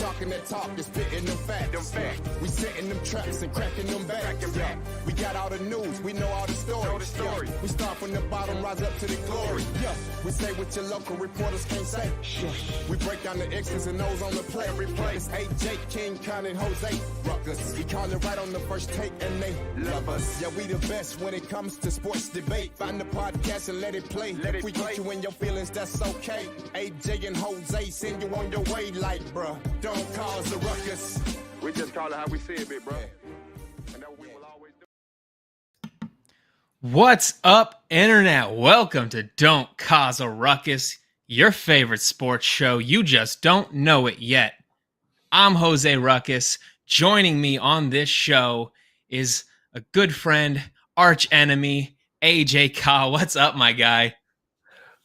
talking that talk and spitting them facts. We setting them traps and cracking them backs. Yeah. We got all the news, we know all the stories. Yeah. We start from the bottom, rise up to the glory. Yeah. We say what your local reporters can't say. Yeah. We break down the X's and O's on the play. It's AJ, King, Con, and Jose. Ruckus. We call it right on the first take and they love us. Yeah, we the best when it comes to sports debate. Find the podcast and let it play. If we get you in your feelings, that's okay. AJ and Jose send you on your way like, bruh, don't cause a ruckus. We just call it how we see it, big bro. And that we will always do. What's up, Internet? Welcome to Don't Cause a Ruckus, your favorite sports show. You just don't know it yet. I'm Jose Ruckus. Joining me on this show is a good friend, arch enemy, AJ Khah. What's up, my guy?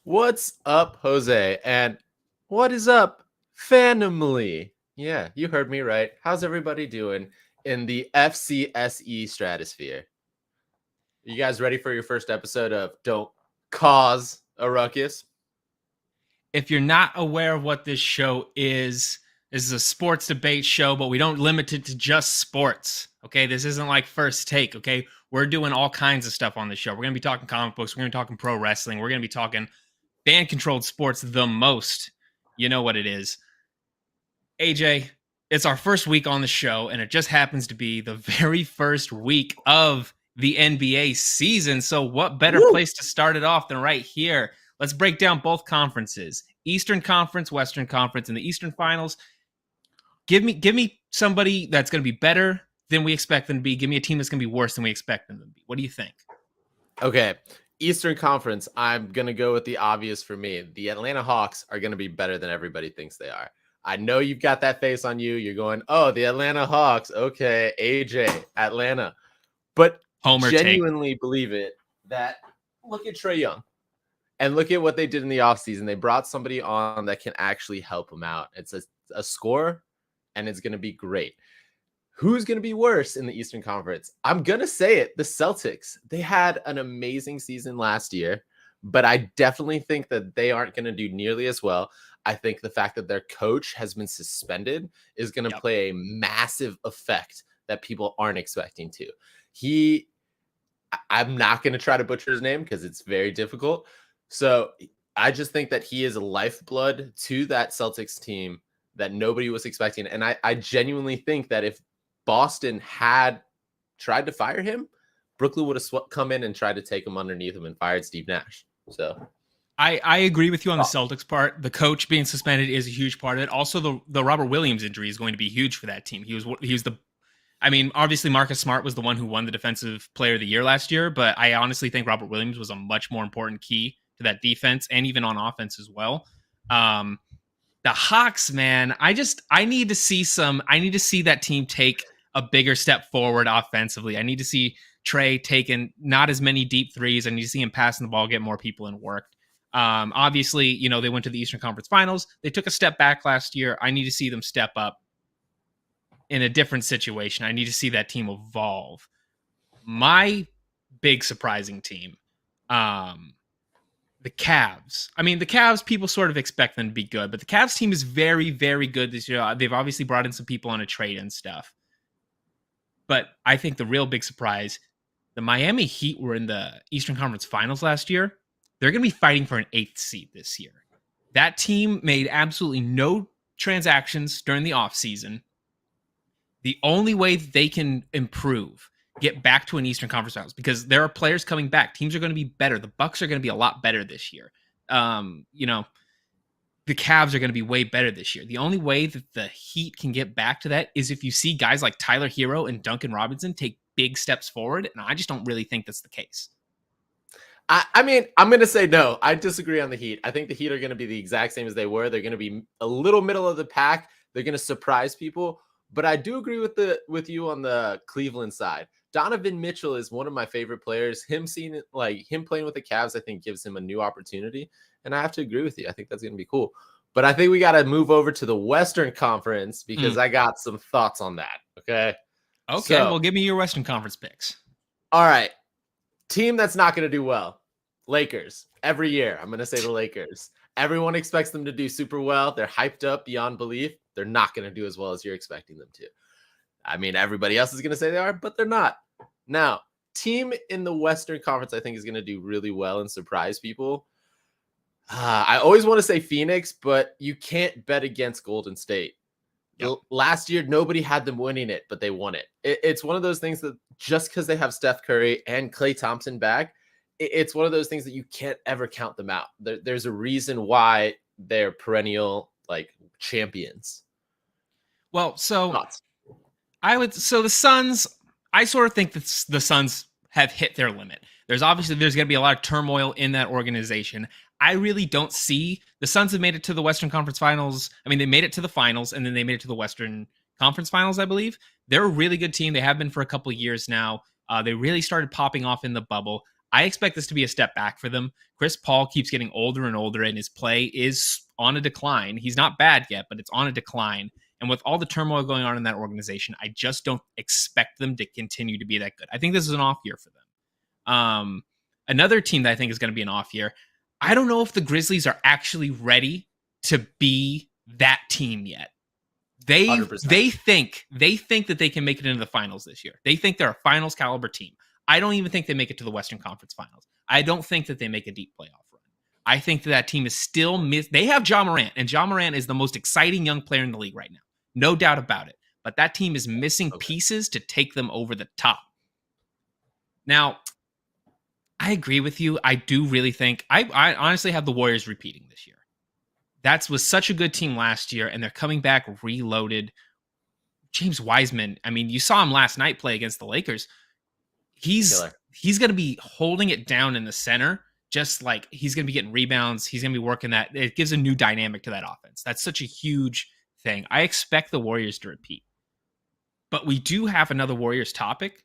What's up, Jose? And what is up, family? Yeah, you heard me right. How's everybody doing in the FCSE stratosphere? You guys ready for your first episode of Don't Cause a Ruckus? If you're not aware of what this show is, this is a sports debate show, but we don't limit it to just sports. Okay, this isn't like First Take. Okay, we're doing all kinds of stuff on the show. We're gonna be talking comic books. We're gonna be talking pro wrestling. We're gonna be talking fan-controlled sports the most. You know what it is. AJ, it's our first week on the show, and it just happens to be the very first week of the NBA season. So what better place to start it off than right here? Let's break down both conferences. Eastern Conference, Western Conference, and the Eastern Finals. Give me somebody that's going to be better than we expect them to be. Give me a team that's going to be worse than we expect them to be. What do you think? Okay, Eastern Conference, I'm going to go with the obvious for me. The Atlanta Hawks are going to be better than everybody thinks they are. I know you've got that face on you. You're going, oh, the Atlanta Hawks. Okay, AJ, Atlanta. But Homer genuinely believe it that look at Trae Young and look at what they did in the offseason. They brought somebody on that can actually help them out. It's a scorer, and it's going to be great. Who's going to be worse in the Eastern Conference? I'm going to say it. The Celtics. They had an amazing season last year, but I definitely think that they aren't going to do nearly as well. I think the fact that their coach has been suspended is going to play a massive effect that people aren't expecting to. I'm not going to try to butcher his name because it's very difficult. So I just think that he is a lifeblood to that Celtics team that nobody was expecting. And I genuinely think that if Boston had tried to fire him, Brooklyn would have come in and tried to take him underneath him and fired Steve Nash. So I agree with you on the Celtics part. The coach being suspended is a huge part of it. Also, the Robert Williams injury is going to be huge for that team. He was obviously Marcus Smart was the one who won the Defensive Player of the Year last year, but I honestly think Robert Williams was a much more important key to that defense and even on offense as well. The Hawks, man, I need to see that team take a bigger step forward offensively. I need to see Trae taking not as many deep threes. I need to see him passing the ball, get more people in work. Obviously, they went to the Eastern Conference Finals. They took a step back last year. I need to see them step up in a different situation. I need to see that team evolve. My big surprising team, the Cavs. I mean, the Cavs, people sort of expect them to be good, but the Cavs team is very, very good this year. They've obviously brought in some people on a trade and stuff. But I think the real big surprise, the Miami Heat were in the Eastern Conference Finals last year. They're going to be fighting for an 8th seed this year. That team made absolutely no transactions during the offseason. The only way that they can improve, get back to an Eastern Conference Finals, because there are players coming back. Teams are going to be better. The Bucks are going to be a lot better this year. The Cavs are going to be way better this year. The only way that the Heat can get back to that is if you see guys like Tyler Hero and Duncan Robinson take big steps forward, and I just don't really think that's the case. I mean, I'm going to say no. I disagree on the Heat. I think the Heat are going to be the exact same as they were. They're going to be a little middle of the pack. They're going to surprise people. But I do agree with you on the Cleveland side. Donovan Mitchell is one of my favorite players. Him playing with the Cavs, I think gives him a new opportunity. And I have to agree with you. I think that's going to be cool. But I think we got to move over to the Western Conference because I got some thoughts on that. Okay. Well, give me your Western Conference picks. All right. Team that's not going to do well. Lakers. Every year, I'm going to say the Lakers. Everyone expects them to do super well. They're hyped up beyond belief. They're not going to do as well as you're expecting them to. I mean, everybody else is going to say they are, but they're not. Now, team in the Western Conference, I think, is going to do really well and surprise people. I always want to say Phoenix, but you can't bet against Golden State. Yep. Last year, nobody had them winning it, but they won it. It's one of those things that just because they have Steph Curry and Klay Thompson back, it's one of those things that you can't ever count them out. There's a reason why they're perennial champions. Well, so Thoughts? the Suns, I sort of think that the Suns have hit their limit. There's going to be a lot of turmoil in that organization. I really don't see the Suns have made it to the Western Conference Finals. I mean, they made it to the finals and then they made it to the Western Conference Finals, I believe. They're a really good team. They have been for a couple of years now. They really started popping off in the bubble. I expect this to be a step back for them. Chris Paul keeps getting older and older and his play is on a decline. He's not bad yet, but it's on a decline. And with all the turmoil going on in that organization, I just don't expect them to continue to be that good. I think this is an off year for them. Another team that I think is going to be an off year, I don't know if the Grizzlies are actually ready to be that team yet. They 100%. think that they can make it into the finals this year. They think they're a finals caliber team. I don't even think they make it to the Western Conference Finals. I don't think that they make a deep playoff run. I think that team is still they have Ja Morant, and Ja Morant is the most exciting young player in the league right now. No doubt about it. But that team is missing pieces to take them over the top. Now, I agree with you. I do really think I honestly have the Warriors repeating this year. That was such a good team last year, and they're coming back reloaded. James Wiseman, I mean, you saw him last night play against the Lakers. He's going to be holding it down in the center, just like he's going to be getting rebounds. He's going to be working that. It gives a new dynamic to that offense. That's such a huge thing. I expect the Warriors to repeat. But we do have another Warriors topic,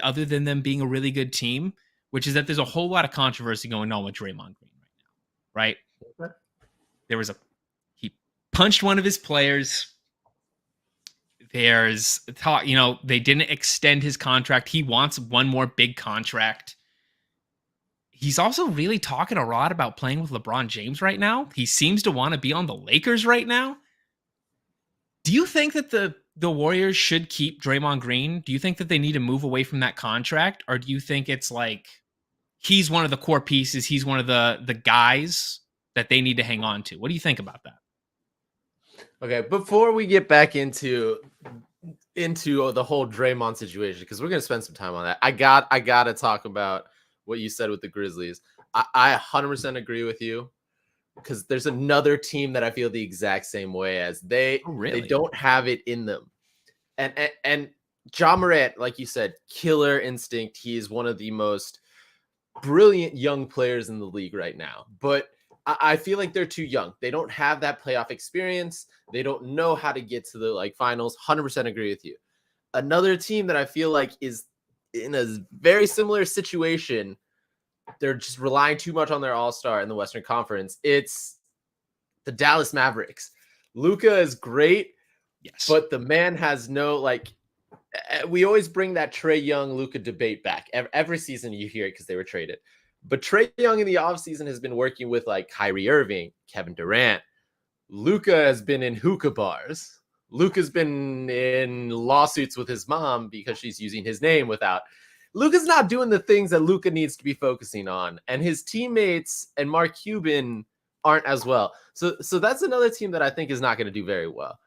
other than them being a really good team, which is that there's a whole lot of controversy going on with Draymond Green right now, right? Okay. He punched one of his players. There's talk, they didn't extend his contract. He wants one more big contract. He's also really talking a lot about playing with LeBron James right now. He seems to want to be on the Lakers right now. Do you think that the Warriors should keep Draymond Green? Do you think that they need to move away from that contract? Or do you think it's like he's one of the core pieces, he's one of the guys that they need to hang on to? What do you think about that? Okay, before we get back into the whole Draymond situation, because we're going to spend some time on that, I got to talk about what you said with the Grizzlies. I 100% agree with you, because there's another team that I feel the exact same way as. They don't have it in them. And Ja Morant, like you said, killer instinct. He is one of the most brilliant young players in the league right now. But I feel like they're too young. They don't have that playoff experience. They don't know how to get to the finals. 100% agree with you. Another team that I feel like is in a very similar situation. They're just relying too much on their all-star in the Western Conference. It's the Dallas Mavericks. Luka is great, yes, but the man has no we always bring that Trae Young Luka debate back. Every season you hear it because they were traded. But Trae Young in the offseason has been working with Kyrie Irving, Kevin Durant. Luka has been in hookah bars. Luka's been in lawsuits with his mom because she's using his name without. Luka's not doing the things that Luka needs to be focusing on. And his teammates and Mark Cuban aren't as well. So that's another team that I think is not going to do very well.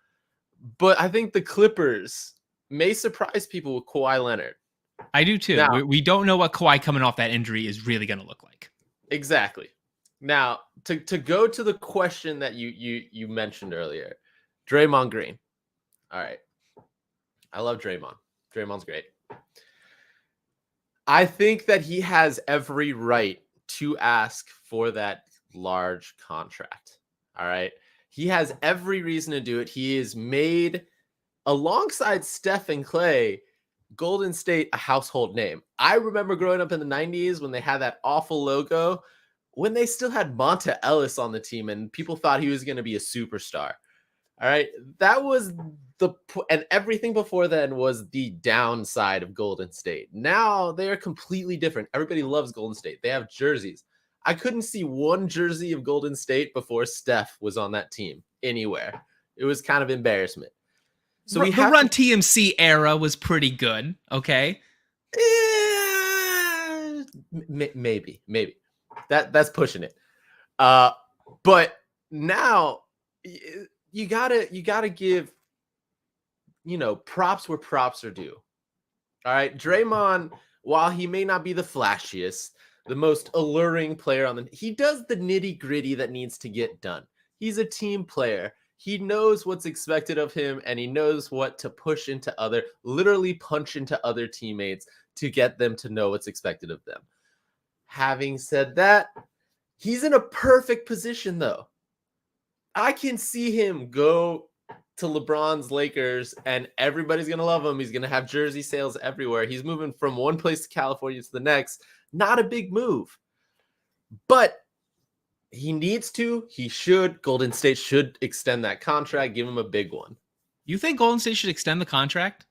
But I think the Clippers may surprise people with Kawhi Leonard. I do too. Now, we don't know what Kawhi coming off that injury is really going to look like. Exactly. Now, to go to the question that you mentioned earlier, Draymond Green. All right. I love Draymond. Draymond's great. I think that he has every right to ask for that large contract. All right. He has every reason to do it. He is made, alongside Steph and Klay, Golden State a household name. I remember growing up in the 90s when they had that awful logo, when they still had Monta Ellis on the team and people thought he was going to be a superstar. All right. That was and everything before then was the downside of Golden State. Now they are completely different. Everybody loves Golden State. They have jerseys. I couldn't see one jersey of Golden State before Steph was on that team anywhere. It was kind of embarrassment. So the Run TMC era was pretty good. Okay. Maybe that's pushing it. But now you gotta give, props where props are due. All right, Draymond, while he may not be the flashiest, the most alluring player he does the nitty gritty that needs to get done. He's a team player. He knows what's expected of him, and he knows what to push into literally punch into other teammates to get them to know what's expected of them. Having said that, he's in a perfect position, though. I can see him go to LeBron's Lakers, and everybody's going to love him. He's going to have jersey sales everywhere. He's moving from one place to California to the next. Not a big move. But he needs to. He should. Golden State should extend that contract, give him a big one. You think Golden State should extend the contract?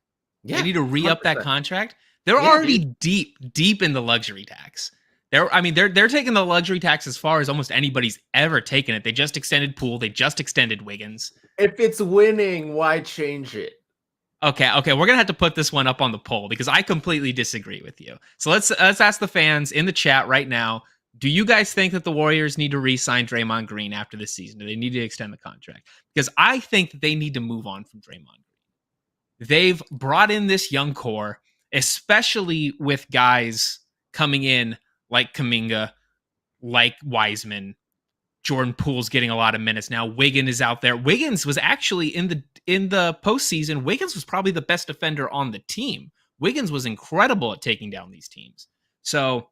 Yeah, they need to re-up 100%. That contract. They're already deep in the luxury tax. They're taking the luxury tax as far as almost anybody's ever taken it. They just extended Poole. They just extended Wiggins. If it's winning, why change it? Okay. We're gonna have to put this one up on the poll because I completely disagree with you. So let's ask the fans in the chat right now. Do you guys think that the Warriors need to re-sign Draymond Green after this season? Do they need to extend the contract? Because I think that they need to move on from Draymond Green. They've brought in this young core, especially with guys coming in like Kuminga, like Wiseman. Jordan Poole's getting a lot of minutes now. Wiggins is out there. Wiggins was actually in the postseason. Wiggins was probably the best defender on the team. Wiggins was incredible at taking down these teams. So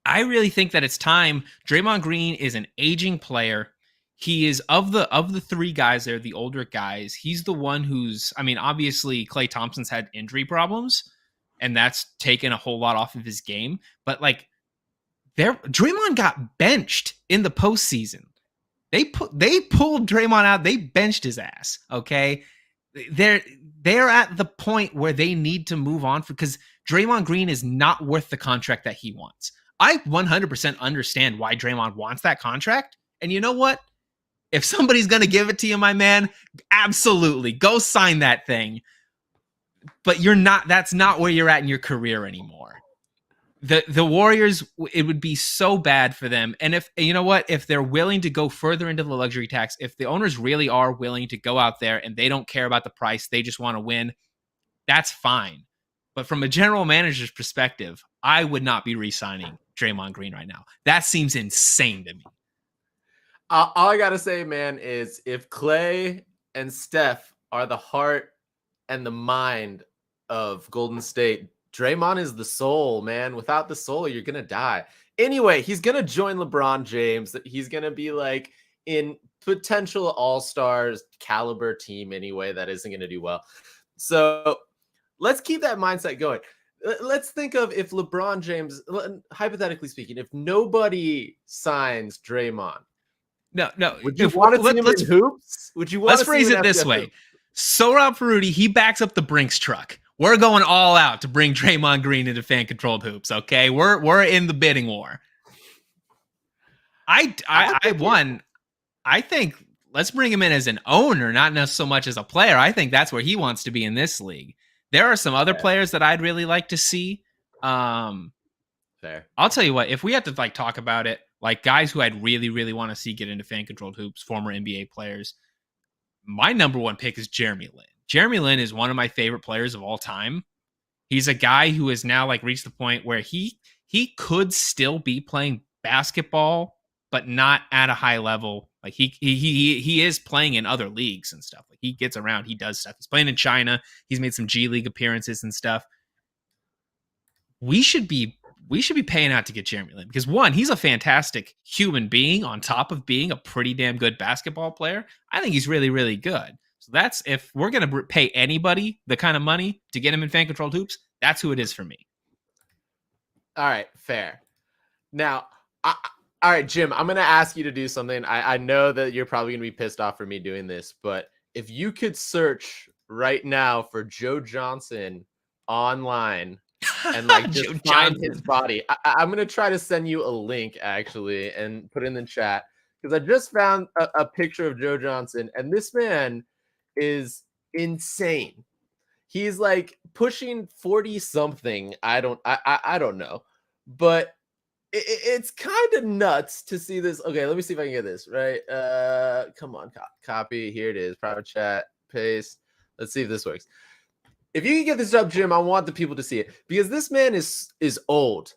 I really think that it's time. Draymond Green is an aging player. He is of the three guys there, the older guys. He's the one who's, obviously Klay Thompson's had injury problems, and that's taken a whole lot off of his game. But Draymond got benched in the postseason. They pulled Draymond out. They benched his ass. Okay, they're at the point where they need to move on because Draymond Green is not worth the contract that he wants. I 100% understand why Draymond wants that contract. And you know what? If somebody's going to give it to you, my man, absolutely go sign that thing. But that's not where you're at in your career anymore. The Warriors, it would be so bad for them. And if they're willing to go further into the luxury tax, if the owners really are willing to go out there and they don't care about the price, they just want to win, that's fine. But from a general manager's perspective, I would not be re-signing Draymond Green right now. That seems insane to me. All I got to say, man, is if Klay and Steph are the heart and the mind of Golden State, Draymond is the soul, man. Without the soul, you're going to die. Anyway, he's going to join LeBron James. He's going to be in potential all-stars caliber team anyway. That isn't going to do well. So let's keep that mindset going. Let's think of if LeBron James, hypothetically speaking, if nobody signs Draymond. No. Would you want to see him in hoops? Would you want let's to phrase see him it this FTF way. hoops? Sohrab Faroudi, he backs up the Brinks truck. We're going all out to bring Draymond Green into fan-controlled hoops, okay? We're in the bidding war. I think let's bring him in as an owner, not so much as a player. I think that's where he wants to be in this league. There are some other players that I'd really like to see. Fair. I'll tell you what, if we had to talk about it, guys who I'd really, really want to see get into fan-controlled hoops, former NBA players, my number one pick is Jeremy Lin. Jeremy Lin is one of my favorite players of all time. He's a guy who has now reached the point where he could still be playing basketball, but not at a high level. He is playing in other leagues and stuff. He gets around, he does stuff. He's playing in China. He's made some G League appearances and stuff. We should be paying out to get Jeremy Lin because one, he's a fantastic human being on top of being a pretty damn good basketball player. I think he's really, really good. So that's, if we're going to pay anybody the kind of money to get him in fan-controlled hoops, that's who it is for me. All right, fair. Now, all right, Jim, I'm going to ask you to do something. I know that you're probably going to be pissed off for me doing this, but if you could search right now for Joe Johnson online and just find his body, I'm going to try to send you a link actually and put it in the chat because I just found a picture of Joe Johnson, and this man is insane. He's like pushing 40 something. I don't know, but it's kind of nuts to see this. Okay, let me see if I can get this right. Come on, copy. Here it is. Private chat, paste. Let's see if this works. If you can get this up, Jim, I want the people to see it because this man is old,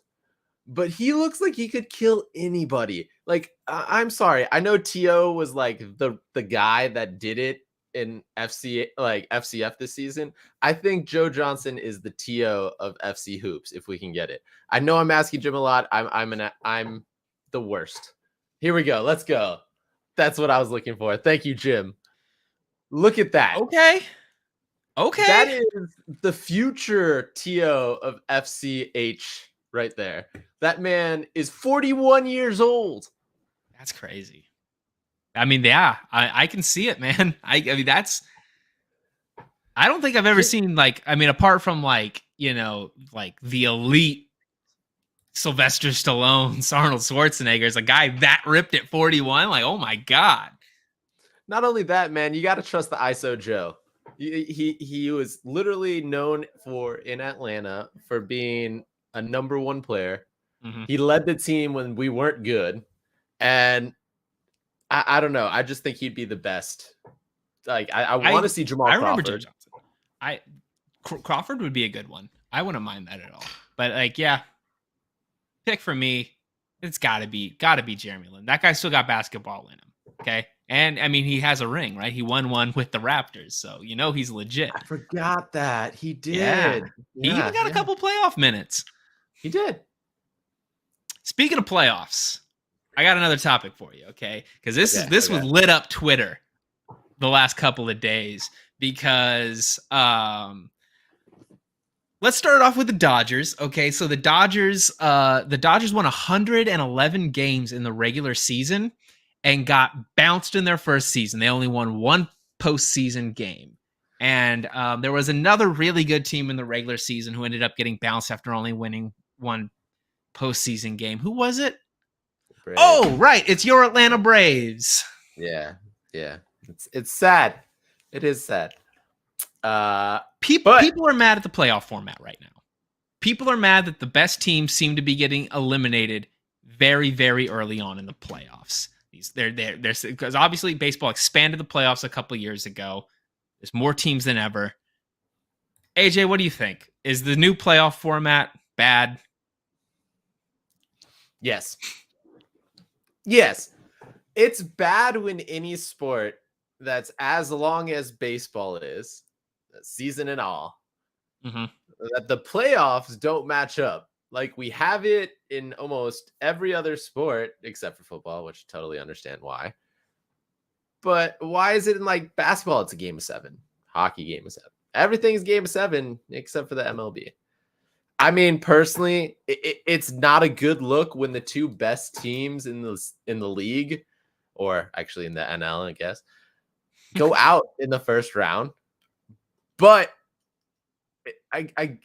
but he looks like he could kill anybody. Like, I'm sorry. I know T.O. was like the guy that did it in FCF this season. I think Joe Johnson is the T.O. of FC hoops if we can get it. I know I'm asking Jim a lot. I'm the worst. Here we go. Let's go. That's what I was looking for. Thank you, Jim. Look at that. Okay. That is the future T.O. of FCH right there. That man is 41 years old. That's crazy. I mean, yeah, I can see it, man. I mean, that's. I don't think I've ever seen apart from like the elite Sylvester Stallone's, Arnold Schwarzenegger's, a guy that ripped at 41. Like, oh my god. Not only that, man, you got to trust the ISO Joe. He was literally known in Atlanta for being a number one player. Mm-hmm. He led the team when we weren't good, and I don't know. I just think he'd be the best. Like I want to see Jamal Crawford. I remember Joe Johnson. Crawford would be a good one. I wouldn't mind that at all. But pick for me, it's gotta be Jeremy Lin. That guy still got basketball in him. Okay. And I mean, he has a ring, right? He won one with the Raptors, so he's legit. I forgot that he did. Yeah. He even got a couple playoff minutes. He did. Speaking of playoffs, I got another topic for you, okay? Because this was lit up Twitter the last couple of days because let's start off with the Dodgers. Okay, so the Dodgers won 111 games in the regular season and got bounced in their first season. They only won one postseason game. And there was another really good team in the regular season who ended up getting bounced after only winning one postseason game. Who was it? Braves. Oh, right. It's your Atlanta Braves. Yeah. It's sad. It is sad. People are mad at the playoff format right now. People are mad that the best teams seem to be getting eliminated very, very early on in the playoffs. They're because obviously baseball expanded the playoffs a couple years ago. There's more teams than ever. AJ, what do you think? Is the new playoff format bad? Yes. It's bad when any sport that's as long as baseball is, season and all, that the playoffs don't match up. Like we have it in almost every other sport except for football, which I totally understand why. But why is it in like basketball? It's a game of 7, hockey game of 7. Everything's game of 7 except for the MLB. I mean, personally, it's not a good look when the two best teams in the league, or actually in the NL, I guess, go out in the first round. But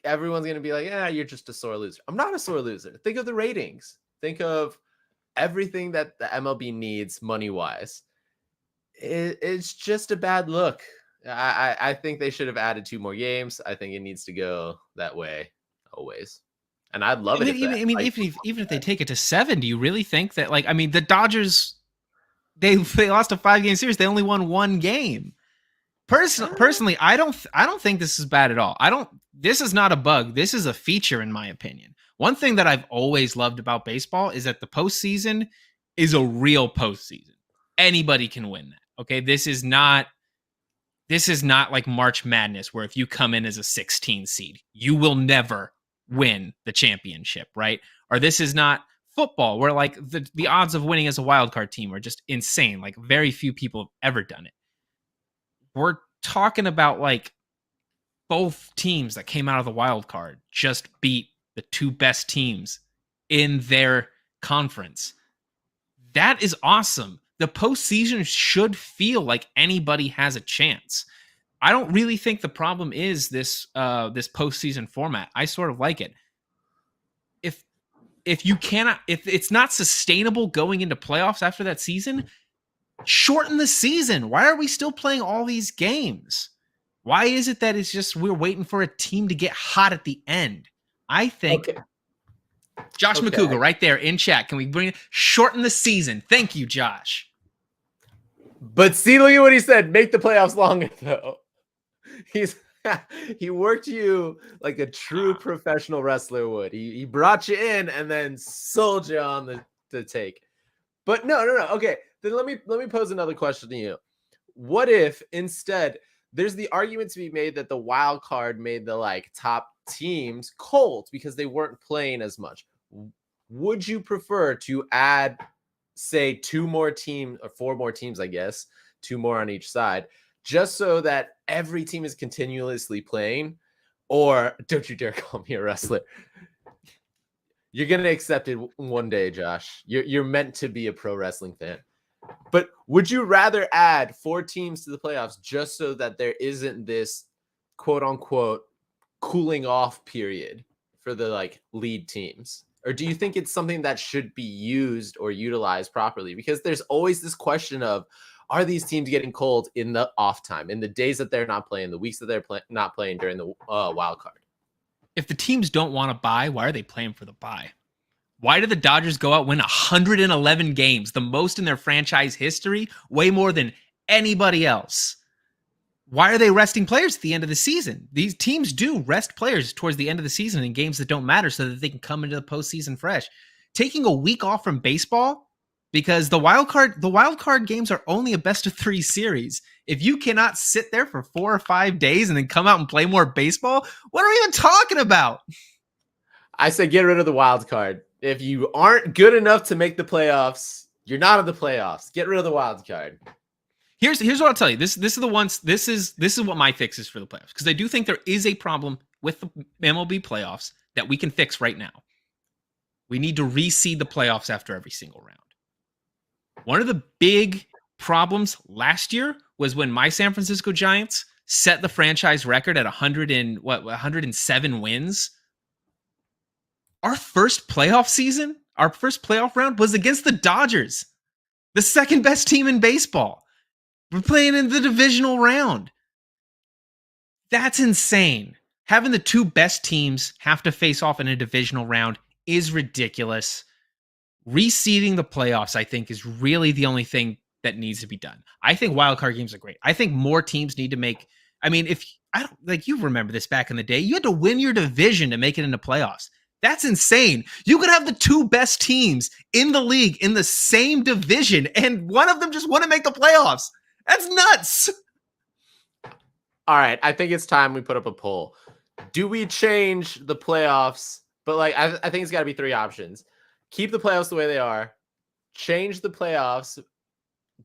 everyone's going to be like, yeah, you're just a sore loser. I'm not a sore loser. Think of the ratings. Think of everything that the MLB needs money-wise. It's just a bad look. I think they should have added 2 more games. I think it needs to go that way always. And I'd love it. Even if they take it to 7, do you really think that the Dodgers, they lost a 5-game series. They only won 1 game. Personally, I don't think this is bad at all. This is not a bug. This is a feature, in my opinion. One thing that I've always loved about baseball is that the postseason is a real postseason. Anybody can win that. Okay, this is not like March Madness, where if you come in as a 16 seed, you will never win the championship, right? Or this is not football, where like the odds of winning as a wild card team are just insane. Like very few people have ever done it. We're talking about like both teams that came out of the wild card just beat the 2 best teams in their conference. That is awesome. The postseason should feel like anybody has a chance. I don't really think the problem is this postseason format. I sort of like it. If it's not sustainable going into playoffs after that season, Shorten the season. Why are we still playing all these games? Why is it that it's just we're waiting for a team to get hot at the end? I think Josh McCougar right there in chat. Can we bring it? Shorten the season? Thank you, Josh. But see, look at what he said. Make the playoffs longer, though. He worked you like a true professional wrestler would. He brought you in and then sold you on the take. But no. Okay, then let me pose another question to you. What if instead there's the argument to be made that the wild card made the like top teams cold because they weren't playing as much? Would you prefer to add, say, 2 more teams or 4 more teams, I guess, 2 more on each side, just so that every team is continuously playing? Or don't you dare call me a wrestler. You're going to accept it one day, Josh. You're meant to be a pro wrestling fan. But would you rather add 4 teams to the playoffs just so that there isn't this quote unquote cooling off period for the like lead teams? Or do you think it's something that should be used or utilized properly? Because there's always this question of, are these teams getting cold in the off time, in the days that they're not playing, the weeks that they're not playing during the wild card? If the teams don't want to buy, why are they playing for the buy? Why did the Dodgers go out, win 111 games, the most in their franchise history, way more than anybody else? Why are they resting players at the end of the season? These teams do rest players towards the end of the season in games that don't matter so that they can come into the postseason fresh. Taking a week off from baseball because the wild card games are only a best of 3 series. If you cannot sit there for 4 or 5 days and then come out and play more baseball, what are we even talking about? I say get rid of the wild card. If you aren't good enough to make the playoffs, you're not in the playoffs. Get rid of the wild card. Here's what I'll tell you. This is what my fix is for the playoffs, because I do think there is a problem with the MLB playoffs that we can fix right now. We need to reseed the playoffs after every single round. One of the big problems last year was when my San Francisco Giants set the franchise record at 107 wins. Our first playoff season, our first playoff round was against the Dodgers, the second best team in baseball. We're playing in the divisional round. That's insane. Having the 2 best teams have to face off in a divisional round is ridiculous. Reseeding the playoffs, I think, is really the only thing that needs to be done. I think wildcard games are great. I think more teams need to make. I mean, if I don't like, you remember this back in the day, you had to win your division to make it into playoffs. That's insane. You could have the 2 best teams in the league in the same division, and one of them just want to make the playoffs. That's nuts. All right, I think it's time we put up a poll. Do we change the playoffs? But like, I think it's got to be 3 options. Keep the playoffs the way they are. Change the playoffs.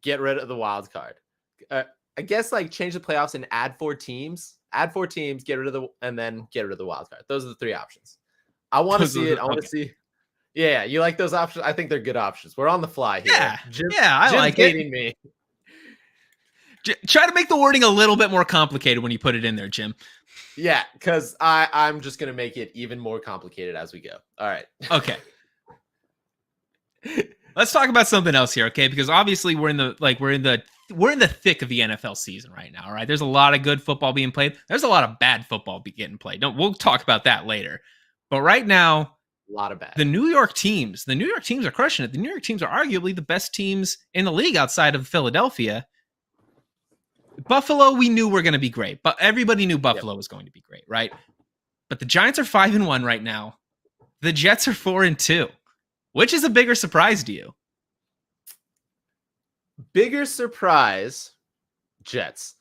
Get rid of the wild card. I guess like change the playoffs and add 4 teams. Add 4 teams. Get rid of and then get rid of the wild card. Those are the 3 options. I want to see it. I want to see. Yeah, you like those options? I think they're good options. We're on the fly here. I like it. Me. Try to make the wording a little bit more complicated when you put it in there, Jim. Yeah, because I'm just gonna make it even more complicated as we go. All right. Okay. Let's talk about something else here, okay? Because obviously we're in the thick of the NFL season right now, all right? There's a lot of good football being played. There's a lot of bad football getting played. We'll talk about that later. But right now, a lot of bad. The New York teams are crushing it. The New York teams are arguably the best teams in the league outside of Philadelphia. Buffalo, we knew were going to be great, but everybody knew Buffalo was going to be great, right? But the Giants are 5-1 right now. The Jets are 4-2. Which is a bigger surprise to you? Bigger surprise, Jets.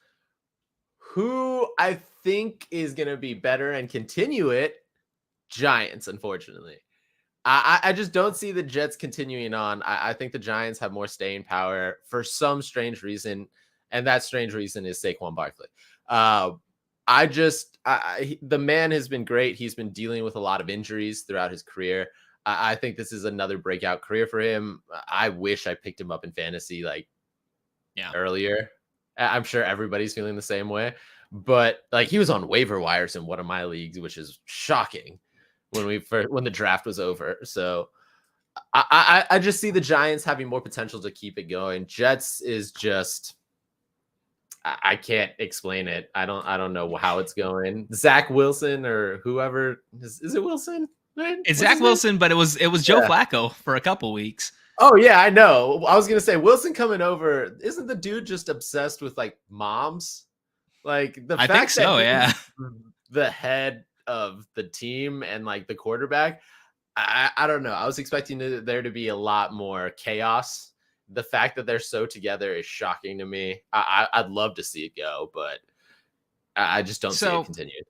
Who I think is going to be better and continue it? Giants, unfortunately. I just don't see the Jets continuing on. I think the Giants have more staying power for some strange reason, and that strange reason is Saquon Barkley. The man has been great. He's been dealing with a lot of injuries throughout his career. I think this is another breakout career for him. I wish I picked him up in fantasy earlier. I'm sure everybody's feeling the same way. But like he was on waiver wires in one of my leagues, which is shocking when the draft was over. So I just see the Giants having more potential to keep it going. Jets is just I can't explain it. I don't know how it's going. Zach Wilson or whoever is it Wilson? Right? It's Zach Wilson, but it was Joe Flacco for a couple weeks. Oh yeah, I know. I was gonna say Wilson coming over. Isn't the dude just obsessed with like moms? Like I think so, yeah. The head of the team and like the quarterback. I don't know. I was expecting there to be a lot more chaos. The fact that they're so together is shocking to me. I'd love to see it go, but I just don't see it continue.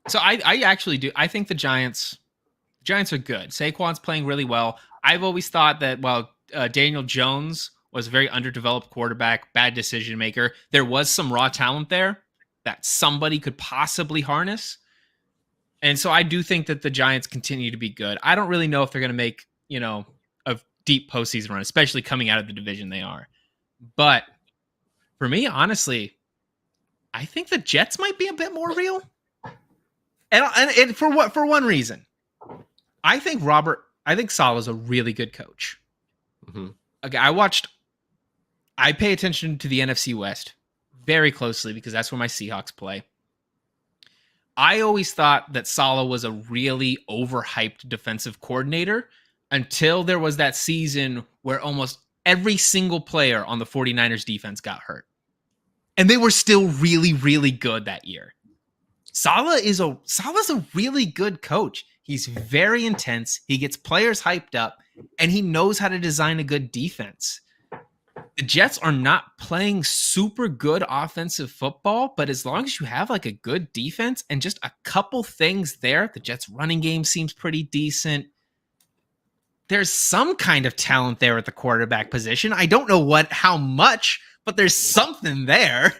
So I actually do. I think the Giants are good. Saquon's playing really well. I've always thought that while Daniel Jones was a very underdeveloped quarterback, bad decision maker, there was some raw talent there that somebody could possibly harness. And so I do think that the Giants continue to be good. I don't really know if they're going to make, a deep postseason run, especially coming out of the division they are. But for me, honestly, I think the Jets might be a bit more real. And for one reason. I think Saleh's a really good coach. Mm-hmm. Okay, I pay attention to the NFC West very closely because that's where my Seahawks play. I always thought that Saleh was a really overhyped defensive coordinator until there was that season where almost every single player on the 49ers defense got hurt. And they were still really, really good that year. Saleh's a really good coach. He's very intense. He gets players hyped up, and he knows how to design a good defense. The Jets are not playing super good offensive football, but as long as you have like a good defense and just a couple things there, the Jets running game seems pretty decent. There's some kind of talent there at the quarterback position. I don't know how much, but there's something there.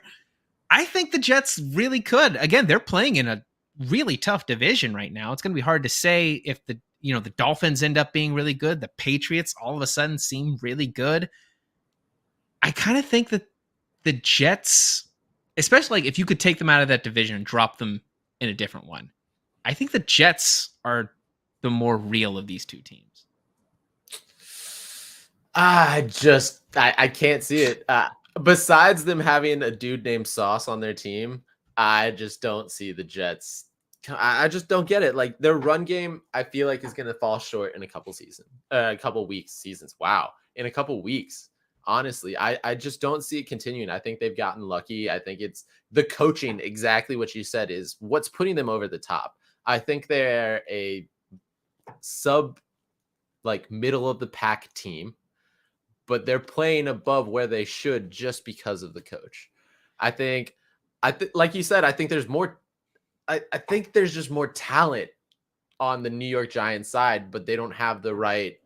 I think the Jets really could. Again, they're playing in a really tough division right now. It's going to be hard to say if the Dolphins end up being really good. The Patriots all of a sudden seem really good. I kind of think that the Jets, especially like if you could take them out of that division and drop them in a different one, I think the Jets are the more real of these two teams. I can't see it. Besides them having a dude named Sauce on their team, I just don't see the Jets. I just don't get it. Like their run game, I feel like is going to fall short in a couple seasons. Wow. In a couple weeks. Honestly, I just don't see it continuing. I think they've gotten lucky. I think it's the coaching, exactly what you said, is what's putting them over the top. I think they're a middle of the pack team, but they're playing above where they should just because of the coach. I think like you said, I think there's more. I think there's just more talent on the New York Giants side, but they don't have the right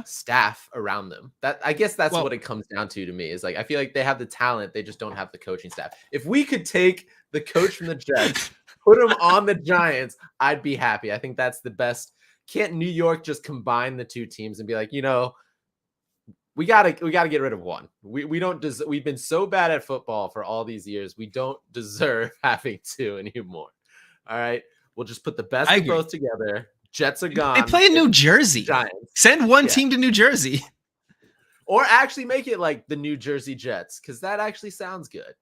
staff around them. I guess that's what it comes down to me, is like I feel like they have the talent, they just don't have the coaching staff. If we could take the coach from the Jets, put him on the Giants, I'd be happy. I think that's the best. Can't New York just combine the two teams and be like, we gotta get rid of one. We don't we've been so bad at football for all these years. We don't deserve having two anymore. All right, we'll just put the best of both together. Jets are gone. They play in New Jersey. Giants. Send one team to New Jersey. Or actually make it like the New Jersey Jets, because that actually sounds good,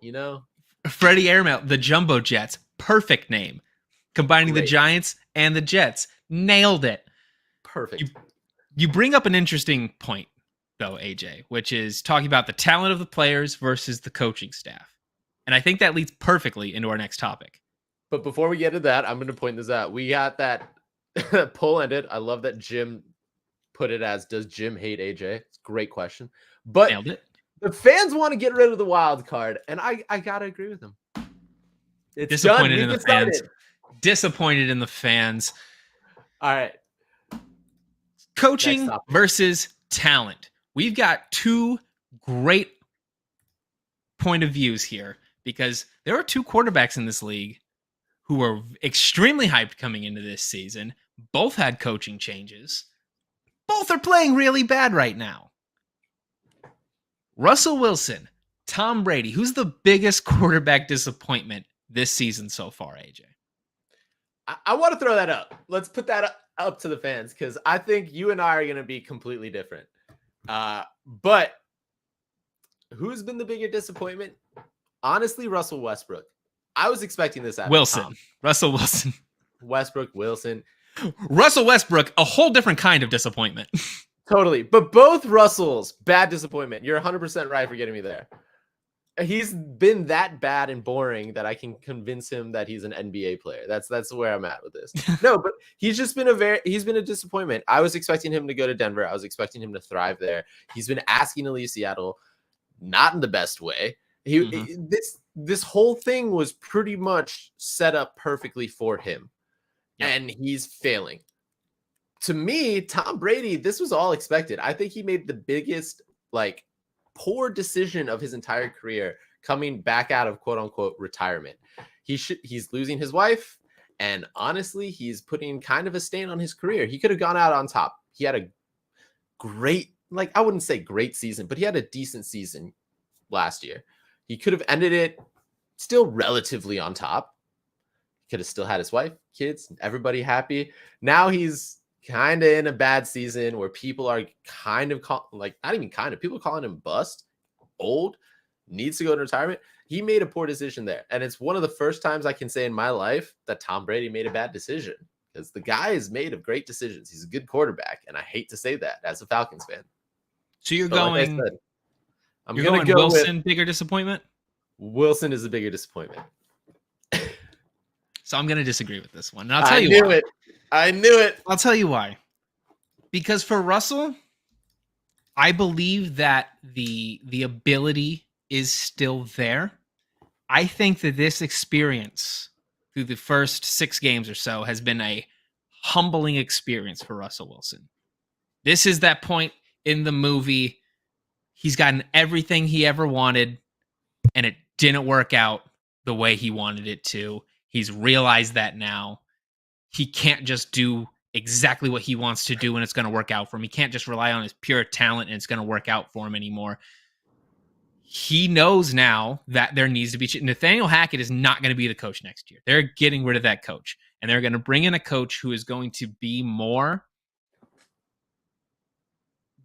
Freddie Airmail, the Jumbo Jets. Perfect name. Combining the Giants and the Jets. Nailed it. Perfect. You bring up an interesting point, though, AJ, which is talking about the talent of the players versus the coaching staff. And I think that leads perfectly into our next topic. But before we get to that, I'm going to point this out. We got that poll ended. I love that Jim put it as, does Jim hate AJ? It's a great question. But nailed it. The fans want to get rid of the wild card, and I got to agree with them. It's disappointed in the fans. Disappointed in the fans. All right. Coaching versus talent. We've got two great point of views here, because there are two quarterbacks in this league who are extremely hyped coming into this season. Both had coaching changes. Both are playing really bad right now. Russell Wilson, Tom Brady. Who's the biggest quarterback disappointment this season so far, AJ? I want to throw that up. Let's put that up. up to the fans, because I think you and I are going to be completely different. But who's been the bigger disappointment? Honestly, Russell Westbrook. I was expecting this out of Tom. Russell Wilson. Westbrook, Wilson. Russell Westbrook, a whole different kind of disappointment. Totally. But both Russells, bad disappointment. You're 100% right for getting me there. He's been that bad and boring that I can convince him that he's an NBA player. That's where I'm at with this. No, but he's been a disappointment. I was expecting him to go to Denver. I was expecting him to thrive there. He's been asking to leave Seattle, not in the best way. This whole thing was pretty much set up perfectly for him. Yep. And he's failing. To me, Tom Brady, this was all expected. I think he made the biggest poor decision of his entire career coming back out of quote unquote retirement. He's losing his wife, and honestly, he's putting kind of a stain on his career. He could have gone out on top. He had a great, I wouldn't say great season, but he had a decent season last year. He could have ended it still relatively on top. He could have still had his wife, kids, everybody happy. Now he's kind of in a bad season where people are kind of people calling him bust, old, needs to go to retirement. He made a poor decision there. And it's one of the first times I can say in my life that Tom Brady made a bad decision, because the guy is made of great decisions. He's a good quarterback. And I hate to say that as a Falcons fan. So you're going, like I'm going go Wilson, bigger disappointment? Wilson is a bigger disappointment. So I'm going to disagree with this one. And I'll tell you why. I knew it. I'll tell you why. Because for Russell, I believe that the ability is still there. I think that this experience through the first 6 games or so has been a humbling experience for Russell Wilson. This is that point in the movie. He's gotten everything he ever wanted, and it didn't work out the way he wanted it to. He's realized that now. He can't just do exactly what he wants to do and it's going to work out for him. He can't just rely on his pure talent and it's going to work out for him anymore. He knows now that there needs to be... Nathaniel Hackett is not going to be the coach next year. They're getting rid of that coach. And they're going to bring in a coach who is going to be more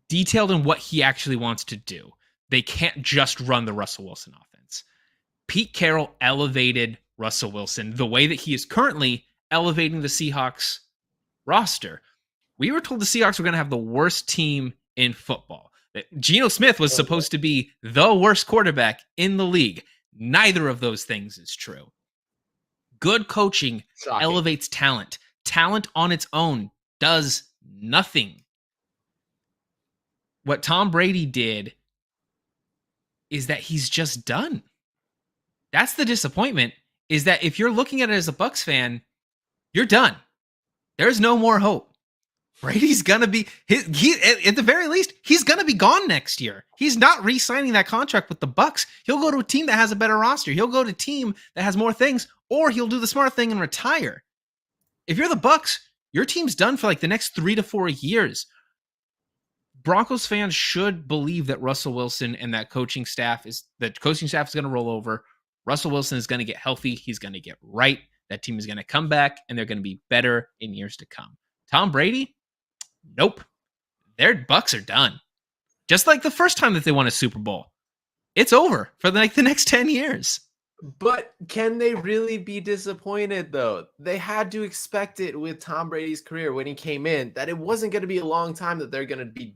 detailed in what he actually wants to do. They can't just run the Russell Wilson offense. Pete Carroll elevated Russell Wilson the way that he is currently elevating the Seahawks roster. We were told the Seahawks were going to have the worst team in football. Geno Smith was supposed to be the worst quarterback in the league. Neither of those things is true. Good coaching elevates talent. Talent on its own does nothing. What Tom Brady did is that he's just done. That's the disappointment, is that if you're looking at it as a Bucs fan, you're done. There's no more hope. Brady's going to be, at the very least, he's going to be gone next year. He's not re-signing that contract with the Bucs. He'll go to a team that has a better roster. He'll go to a team that has more things, or he'll do the smart thing and retire. If you're the Bucs, your team's done for the next 3 to 4 years. Broncos fans should believe that Russell Wilson and that coaching staff is going to roll over. Russell Wilson is going to get healthy. He's going to get right. That team is going to come back, and they're going to be better in years to come. Tom Brady? Nope. Their Bucs are done. Just like the first time that they won a Super Bowl. It's over for the next 10 years. But can they really be disappointed, though? They had to expect it with Tom Brady's career when he came in, that it wasn't going to be a long time that they're going to be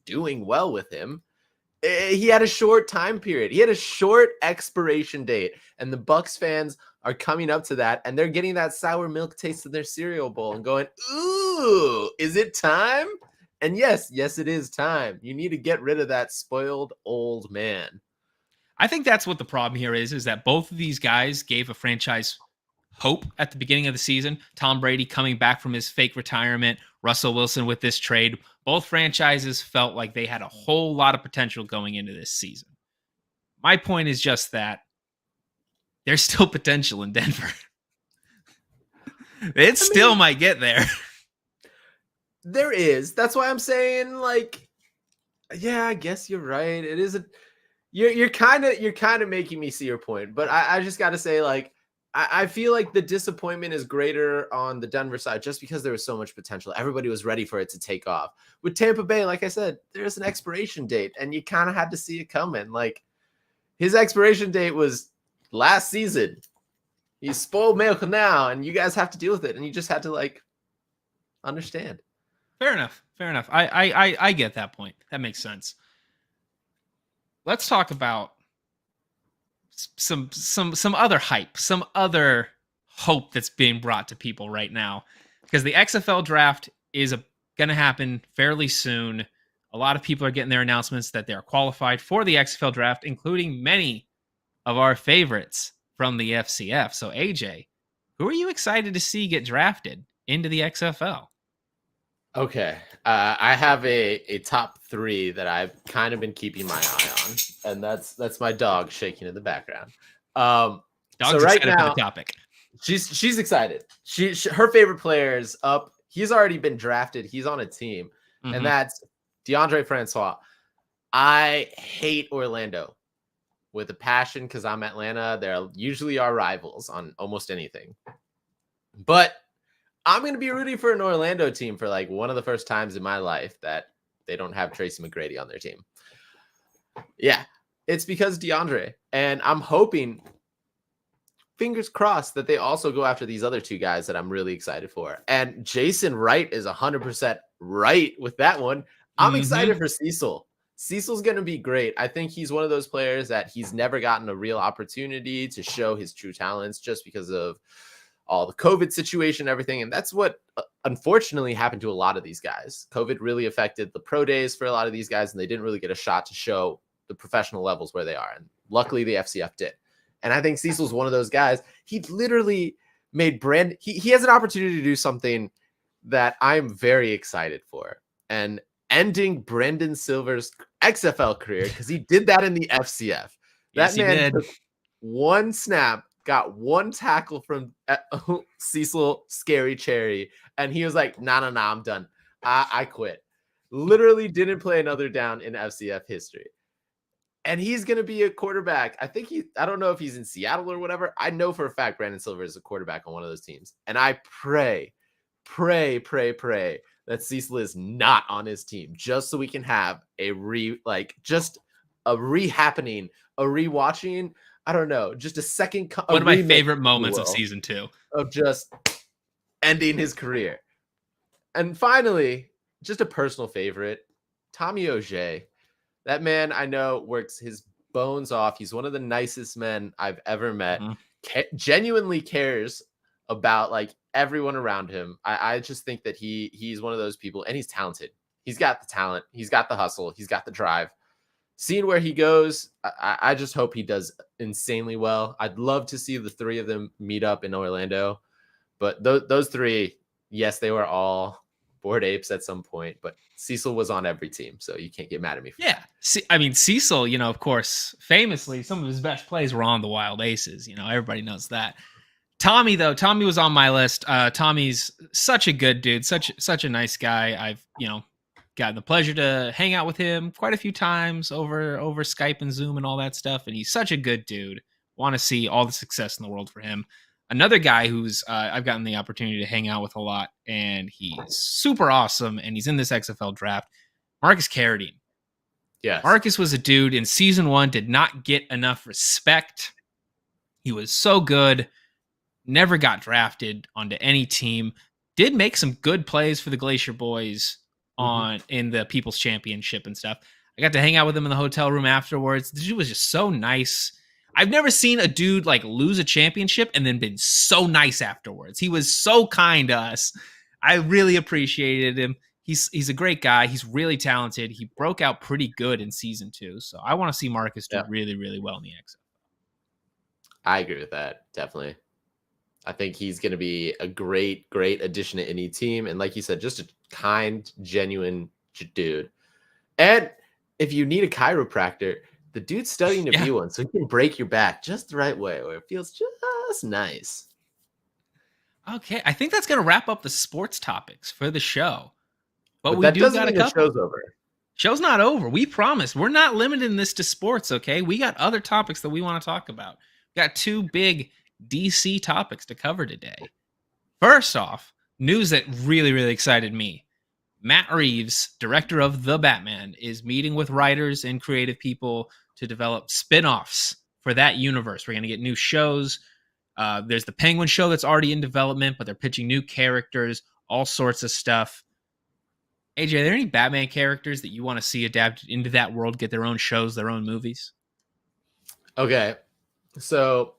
doing well with him. He had a short time period. He had a short expiration date, and the Bucs fans are coming up to that, and they're getting that sour milk taste in their cereal bowl and going, ooh, is it time? And yes, it is time. You need to get rid of that spoiled old man. I think that's what the problem here is that both of these guys gave a franchise hope at the beginning of the season. Tom Brady coming back from his fake retirement, Russell Wilson with this trade. Both franchises felt like they had a whole lot of potential going into this season. My point is just that there's still potential in Denver. It still might get there. There is. That's why I'm saying, yeah, I guess you're right. It is you're kind of making me see your point, but I just got to say, I feel like the disappointment is greater on the Denver side just because there was so much potential. Everybody was ready for it to take off. With Tampa Bay, like I said, there's an expiration date, and you kind of had to see it coming. Like, his expiration date was last season. He's spoiled milk now, and you guys have to deal with it, and you just had to, like, understand. Fair enough. I get that point. That makes sense. Let's talk about some other hype, some other hope that's being brought to people right now, because the XFL draft is going to happen fairly soon. A lot of people are getting their announcements that they're qualified for the XFL draft, including many of our favorites from the FCF. So AJ, who are you excited to see get drafted into the XFL? Okay. I have a top 3 that I've kind of been keeping my eye on, and that's my dog shaking in the background. Dog's so right excited now, for the topic. She's excited. Her favorite player is up. He's already been drafted. He's on a team, and that's DeAndre Francois. I hate Orlando with a passion because I'm Atlanta. They're usually our rivals on almost anything, but I'm going to be rooting for an Orlando team for like one of the first times in my life that they don't have Tracy McGrady on their team. Yeah, it's because DeAndre. And I'm hoping, fingers crossed, that they also go after these other 2 guys that I'm really excited for. And Jason Wright is 100% right with that one. I'm excited for Cecil. Cecil's going to be great. I think he's one of those players that he's never gotten a real opportunity to show his true talents just because of all the COVID situation, everything. And that's what unfortunately happened to a lot of these guys. COVID really affected the pro days for a lot of these guys, and they didn't really get a shot to show the professional levels where they are. And luckily the FCF did. And I think Cecil's one of those guys. He literally made he has an opportunity to do something that I'm very excited for, and ending Brendan Silver's XFL career, because he did that in the FCF. Yes, that man took one snap, got one tackle from Cecil Scary Cherry, and he was like, nah, I'm done. I quit. Literally didn't play another down in FCF history. And he's going to be a quarterback. I don't know if he's in Seattle or whatever. I know for a fact Brandon Silver is a quarterback on one of those teams. And I pray that Cecil is not on his team, just so we can have a rewatching. I don't know, just a second. One of my favorite moments of season 2 of just ending his career. And finally, just a personal favorite, Tommy O'Shea. That man, I know, works his bones off. He's one of the nicest men I've ever met. Genuinely cares about like everyone around him. I just think that he's one of those people, and he's talented. He's got the talent. He's got the hustle. He's got the drive. Seeing where he goes, I just hope he does insanely well. I'd love to see the 3 of them meet up in Orlando. But those 3, yes, they were all Bored Apes at some point, but Cecil was on every team, so you can't get mad at me for that. I mean, Cecil, of course, famously, some of his best plays were on the Wild Aces. Everybody knows that. Tommy was on my list. Tommy's such a good dude, such a nice guy. I've, gotten the pleasure to hang out with him quite a few times over Skype and Zoom and all that stuff, and he's such a good dude. Want to see all the success in the world for him. Another guy who's I've gotten the opportunity to hang out with a lot, and he's super awesome, and he's in this XFL draft, Marcus Carradine. Yeah, Marcus was a dude in season 1, did not get enough respect. He was so good, never got drafted onto any team, did make some good plays for the Glacier Boys in the People's Championship and stuff. I got to hang out with him in the hotel room afterwards. The dude was just so nice. I've never seen a dude like lose a championship and then been so nice afterwards. He was so kind to us. I really appreciated him. He's a great guy. He's really talented. He broke out pretty good in season 2. So I want to see Marcus do really, really well in the XFL. I agree with that. Definitely. I think he's going to be a great, great addition to any team. And like you said, just a kind, genuine dude. And if you need a chiropractor, the dude's studying to be one, so he can break your back just the right way, where it feels just nice. Okay, I think that's going to wrap up the sports topics for the show. But we that do doesn't got a mean the couple. show's over. Show's not over. We promise. We're not limiting this to sports, okay? We got other topics that we want to talk about. We got 2 big DC topics to cover today. First off, news that really, really excited me. Matt Reeves, director of The Batman, is meeting with writers and creative people to develop spin-offs for that universe. We're going to get new shows. There's the Penguin show that's already in development, but they're pitching new characters, all sorts of stuff. AJ, are there any Batman characters that you want to see adapted into that world, get their own shows, their own movies? Okay, so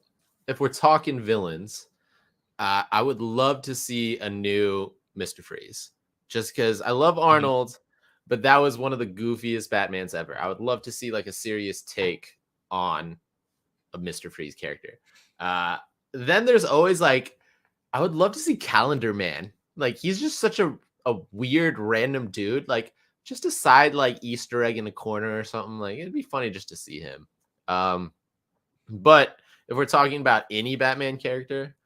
if we're talking villains, I would love to see a new Mr. Freeze. Just because I love Arnold, but that was one of the goofiest Batmans ever. I would love to see like a serious take on a Mr. Freeze character. Then there's always like, I would love to see Calendar Man. Like he's just such a weird random dude. Like just a side like Easter egg in the corner or something. Like it'd be funny just to see him. But if we're talking about any Batman character,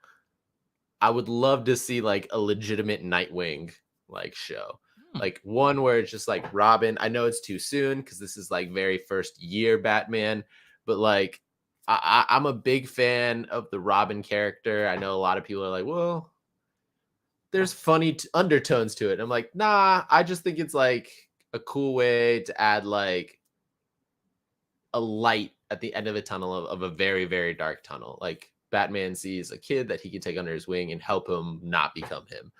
I would love to see like a legitimate Nightwing like show, like one where it's just like Robin. I know it's too soon because this is like very first year Batman, but like I'm a big fan of the Robin character. I know a lot of people are like, well, there's funny undertones to it. I'm like, nah, I just think it's like a cool way to add like a light at the end of a tunnel of a very, very dark tunnel. Like Batman sees a kid that he can take under his wing and help him not become him.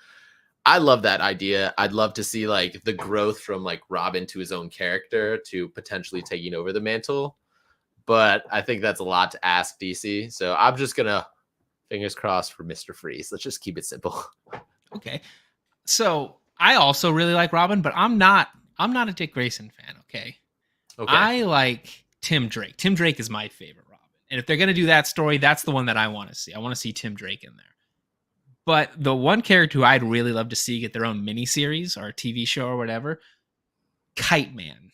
I love that idea. I'd love to see like the growth from like Robin to his own character to potentially taking over the mantle. But I think that's a lot to ask DC. So I'm just going to fingers crossed for Mr. Freeze. Let's just keep it simple. Okay. So I also really like Robin, but I'm not a Dick Grayson fan. Okay. I like Tim Drake. Tim Drake is my favorite Robin. And if they're going to do that story, that's the one that I want to see. I want to see Tim Drake in there. But the one character who I'd really love to see get their own miniseries or TV show or whatever, Kite Man.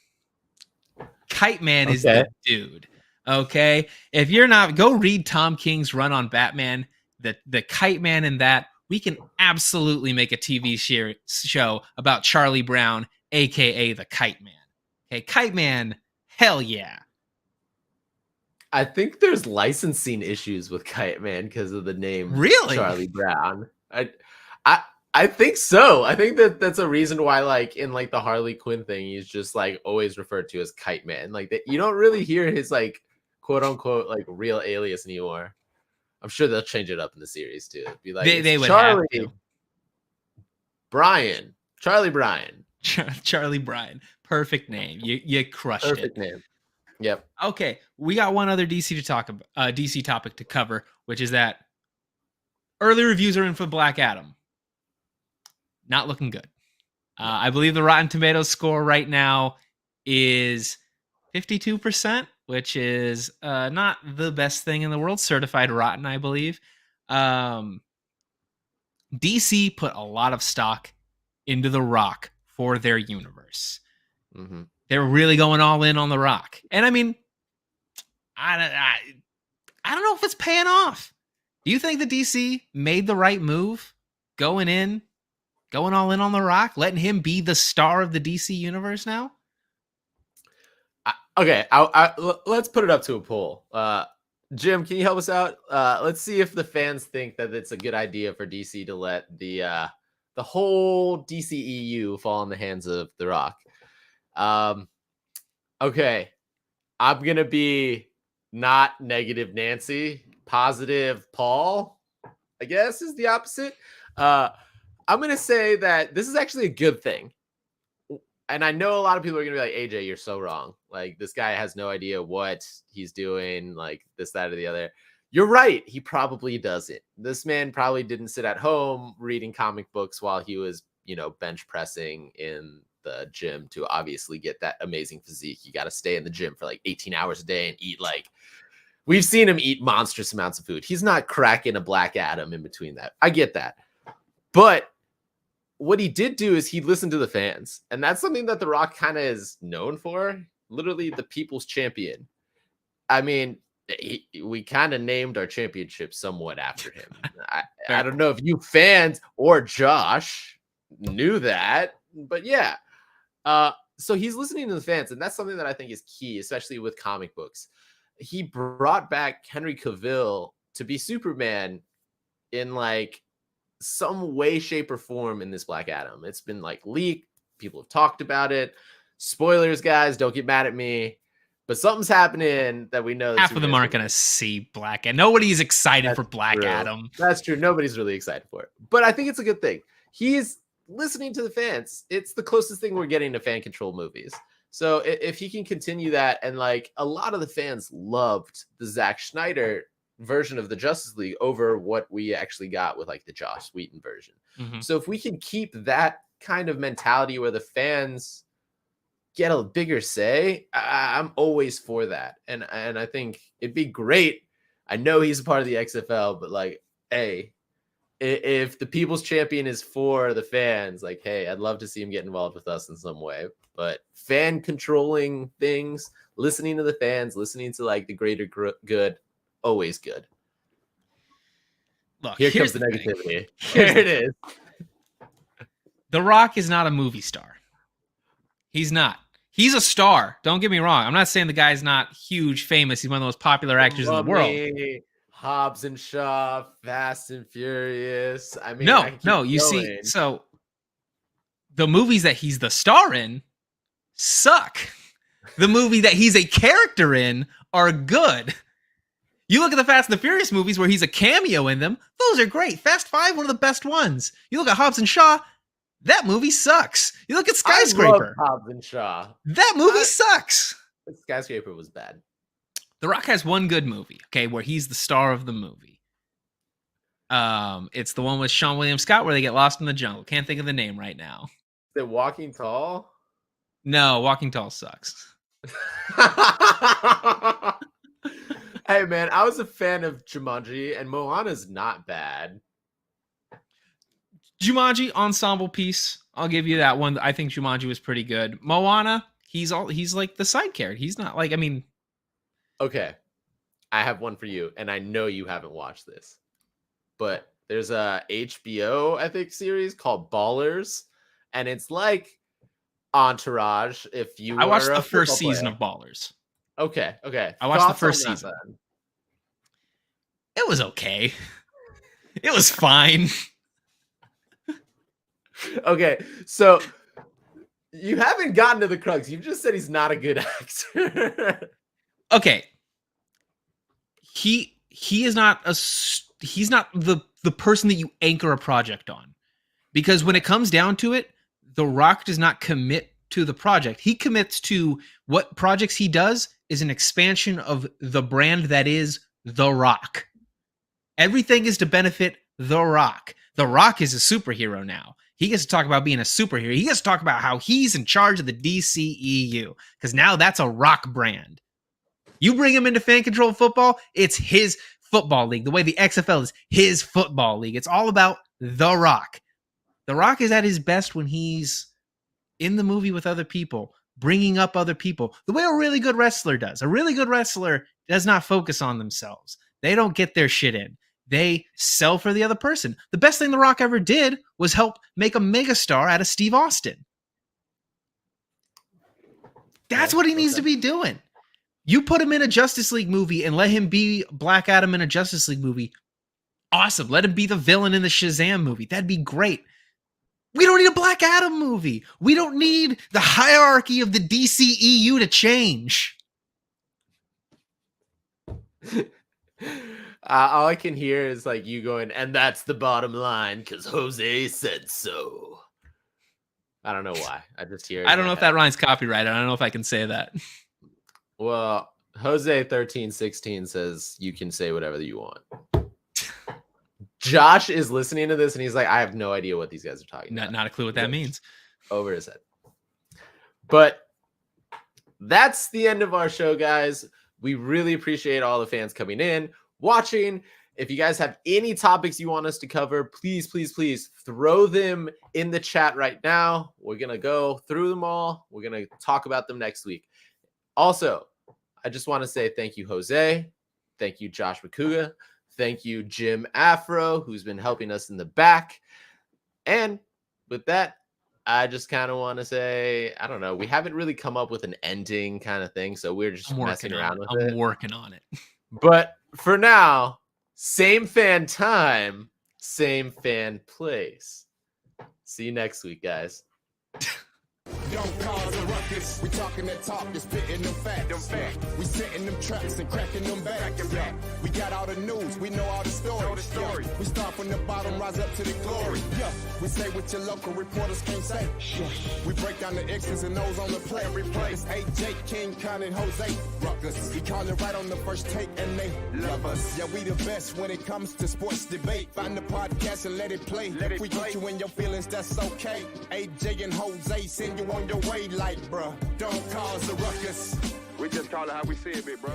Kite Man is the dude. Okay. If you're not, go read Tom King's run on Batman. The Kite Man in that, we can absolutely make a TV show about Charlie Brown, aka the Kite Man. Okay, Kite Man, hell yeah. I think there's licensing issues with Kite Man because of the name really? Charlie Brown. I think so. I think that's a reason why, like in like the Harley Quinn thing, he's just like always referred to as Kite Man. Like that, you don't really hear his like quote unquote like real alias anymore. I'm sure they'll change it up in the series too. It'd be like they would Charlie have to. Brian, Charlie Brian, Charlie Brian. Perfect name. You crushed it. Perfect name. Yep. Okay, we got one other DC to talk about, DC topic to cover, which is that early reviews are in for Black Adam. Not looking good. I believe the Rotten Tomatoes score right now is 52%, which is not the best thing in the world. Certified rotten, I believe. DC put a lot of stock into The Rock for their universe. Mm-hmm. They're really going all in on The Rock. And I mean, I don't know if it's paying off. Do you think the DC made the right move going all in on The Rock, letting him be the star of the DC universe now? Okay, let's put it up to a poll. Jim, can you help us out? Let's see if the fans think that it's a good idea for DC to let the whole DCEU fall in the hands of The Rock. Okay, I'm gonna be not negative Nancy, positive Paul, I guess is the opposite. I'm gonna say that this is actually a good thing. And I know a lot of people are gonna be like, AJ, you're so wrong. Like this guy has no idea what he's doing, like this, that, or the other. You're right. He probably doesn't. This man probably didn't sit at home reading comic books while he was, bench pressing in the gym to obviously get that amazing physique. You got to stay in the gym for like 18 hours a day and eat we've seen him eat monstrous amounts of food. He's not cracking a Black Adam in between that. I get that. But what he did do is he listened to the fans. And that's something that The Rock kind of is known for. Literally the people's champion. I mean, we kind of named our championship somewhat after him. I don't know if you fans or Josh knew that, but yeah. So he's listening to the fans, and that's something that I think is key, especially with comic books. He brought back Henry Cavill to be Superman in like some way, shape, or form in this Black Adam. It's been like leaked. People have talked about it. Spoilers, guys, don't get mad at me. But something's happening that we know. That Half of them aren't going to see Black Adam. Nobody's excited for Black Adam. That's true. Nobody's really excited for it. But I think it's a good thing. He's listening to the fans. It's the closest thing we're getting to fan control movies. So if he can continue that, and like a lot of the fans loved the Zack Snyder version of the Justice League over what we actually got with like the Joss Whedon version. Mm-hmm. So if we can keep that kind of mentality where the fans get a bigger say, I'm always for that. And I think it'd be great. I know he's a part of the XFL, but like, hey, if the people's champion is for the fans, like, hey, I'd love to see him get involved with us in some way. But fan controlling things, listening to the fans, listening to like the greater good, always good. Look, here comes the negativity. Here it is. The Rock is not a movie star. He's not. He's a star. Don't get me wrong. I'm not saying the guy's not huge, famous. He's one of the most popular actors in the world. Hobbs and Shaw, Fast and Furious. I mean, no. You see, so the movies that he's the star in suck. The movie that he's a character in are good. You look at the Fast and the Furious movies where he's a cameo in them. Those are great. Fast 5, one of the best ones. You look at Hobbs and Shaw. That movie sucks. You look at Skyscraper. I love Hobbs and Shaw. That movie sucks. Skyscraper was bad. The Rock has one good movie, okay, where he's the star of the movie. It's the one with Sean William Scott where they get lost in the jungle. Can't think of the name right now. Is it Walking Tall? No, Walking Tall sucks. Hey, man, I was a fan of Jumanji, and Moana's not bad. Jumanji ensemble piece. I'll give you that one. I think Jumanji was pretty good. Moana, he's like the side character. He's not like, I mean. Okay. I have one for you, and I know you haven't watched this. But there's a HBO, I think, series called Ballers, and it's like Entourage. If you I watched the first season of Ballers. Okay. I watched the first season. It was okay. It was fine. Okay, so you haven't gotten to the crux. You've just said he's not a good actor. Okay. He is not he's not the person that you anchor a project on. Because when it comes down to it, The Rock does not commit to the project. He commits to what projects he does is an expansion of the brand that is The Rock. Everything is to benefit The Rock. The Rock is a superhero now. He gets to talk about being a superhero. He gets to talk about how he's in charge of the DCEU because now that's a Rock brand. You bring him into fan control football, it's his football league. The way the XFL is his football league. It's all about The Rock. The Rock is at his best when he's in the movie with other people, bringing up other people, the way a really good wrestler does. A really good wrestler does not focus on themselves. They don't get their shit in. They sell for the other person. The best thing The Rock ever did was help make a megastar out of Steve Austin. That's what he needs to be doing. You put him in a Justice League movie and let him be Black Adam in a Justice League movie. Awesome. Let him be the villain in the Shazam movie. That'd be great. We don't need a Black Adam movie. We don't need the hierarchy of the DCEU to change. All I can hear is like you going, and that's the bottom line because Jose said so. I don't know why. I just hear it. I don't know if that rhymes copyrighted. I don't know if I can say that. Well, Jose 1316 says you can say whatever you want. Josh is listening to this and he's like, I have no idea what these guys are talking about. Not a clue what that means. Over his head. But that's the end of our show, guys. We really appreciate all the fans coming in, watching. If you guys have any topics you want us to cover, please throw them in the chat right now. We're going to go through them all. We're going to talk about them next week. Also, I just want to say thank you, Jose. Thank you, Josh Rakuga. Thank you, Jim Afro, who's been helping us in the back. And with that, I just kind of want to say, I don't know, we haven't really come up with an ending kind of thing, so we're just messing around with it. I'm working on it. But for now, Same fan time, same fan place. See you next week, guys. Don't cause a ruckus. We talking that talk, just spitting them facts. We setting them traps and cracking them backs. Yeah. We got all the news, we know all the stories. Yeah. We start from the bottom, rise up to the glory. Yeah. We say what your local reporters can't say. Yeah. We break down the X's and O's on the play. It's AJ, King, Con, and Jose. Ruckus. We call it right on the first take, and they love us. Yeah, we the best when it comes to sports debate. Find the podcast and let it play. If we get you in your feelings, that's okay. AJ and Jose send you on your way like, bruh, don't cause a ruckus. We just call it how we see it, big bro.